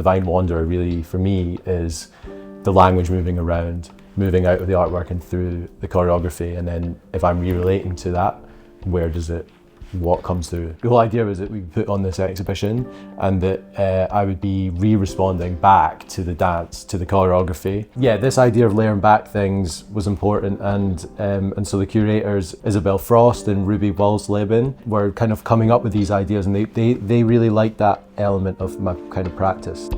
Divine Wanderer really, for me, is the language moving around, moving out of the artwork and through the choreography, and then if I'm re-relating to that, what comes through. The whole idea was that we put on this exhibition and that I would be re-responding back to the dance, to the choreography. Yeah, this idea of layering back things was important, and so the curators, Isabel Frost and Ruby Walsleben, were kind of coming up with these ideas, and they really liked that element of my kind of practice.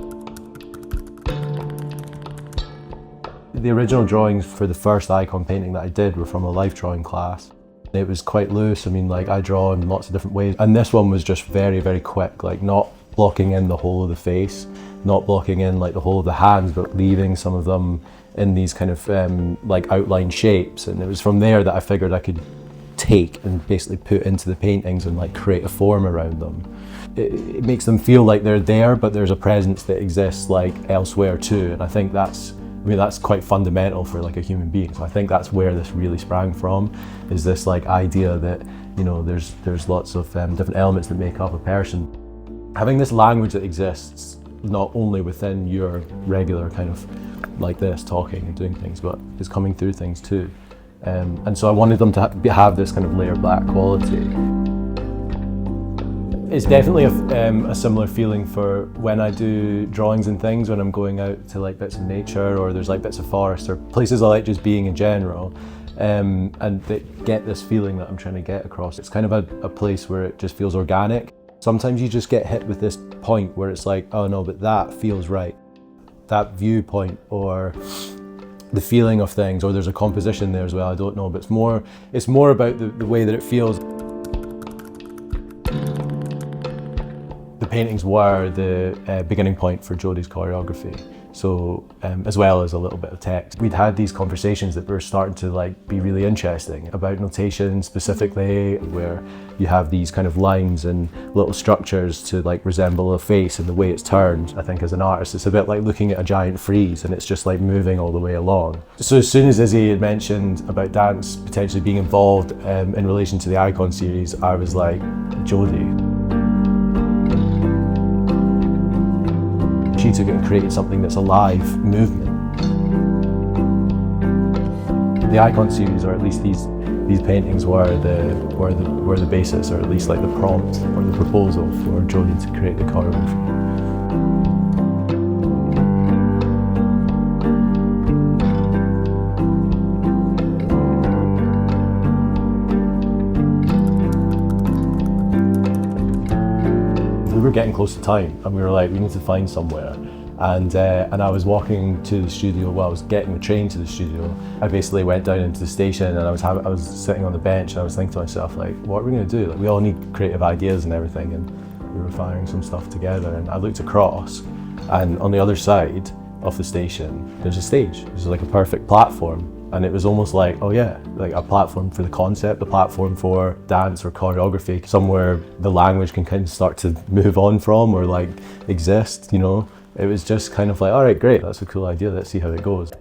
The original drawings for the first icon painting that I did were from a life drawing class. It was quite loose. I mean, like, I draw in lots of different ways, and this one was just very, very quick, like not blocking in the whole of the face, not blocking in like the whole of the hands, but leaving some of them in these kind of like outline shapes. And it was from there that I figured I could take and basically put into the paintings and like create a form around them. It makes them feel like they're there, but there's a presence that exists like elsewhere too. And I think that's quite fundamental for like a human being. So I think that's where this really sprang from, is this like idea that, you know, there's lots of different elements that make up a person. Having this language that exists not only within your regular kind of like this, talking and doing things, but is coming through things too. And so I wanted them to have this kind of layered back quality. It's definitely a similar feeling for when I do drawings and things, when I'm going out to like bits of nature, or there's like bits of forest or places I like just being in general, and they get this feeling that I'm trying to get across. It's kind of a place where it just feels organic. Sometimes you just get hit with this point where it's like, oh no, but that feels right. That viewpoint or the feeling of things, or there's a composition there as well, I don't know, but it's more about the way that it feels. The paintings were the beginning point for Jodie's choreography, so as well as a little bit of text. We'd had these conversations that were starting to like be really interesting about notation specifically, where you have these kind of lines and little structures to like resemble a face and the way it's turned. I think as an artist it's a bit like looking at a giant frieze and it's just like moving all the way along. So as soon as Izzy had mentioned about dance potentially being involved in relation to the Icon series, I was like, Jodie. She took it and created something that's a live movement. The Icon series, or at least these paintings, were the basis, or at least like the prompt or the proposal for Jodie to create the choreography. We were getting close to time, and we were like, we need to find somewhere. And I was walking to the studio, well, I was getting the train to the studio. I basically went down into the station, and I was sitting on the bench, and I was thinking to myself, like, what are we going to do? Like, we all need creative ideas and everything, and we were firing some stuff together. And I looked across, and on the other side of the station, there's a stage. There's like a perfect platform. And it was almost like, oh yeah, like a platform for the concept, a platform for dance or choreography, somewhere the language can kind of start to move on from or like exist, you know? It was just kind of like, all right, great, that's a cool idea, let's see how it goes.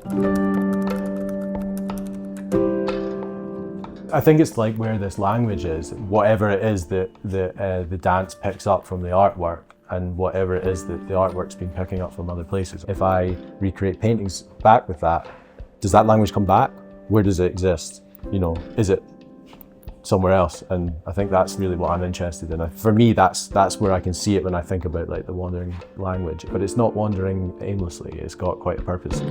I think it's like where this language is, whatever it is that the dance picks up from the artwork, and whatever it is that the artwork's been picking up from other places. If I recreate paintings back with that, does that language come back? Where does it exist? You know, is it somewhere else? And I think that's really what I'm interested in. For me, that's where I can see it when I think about like the wandering language. But it's not wandering aimlessly, it's got quite a purpose.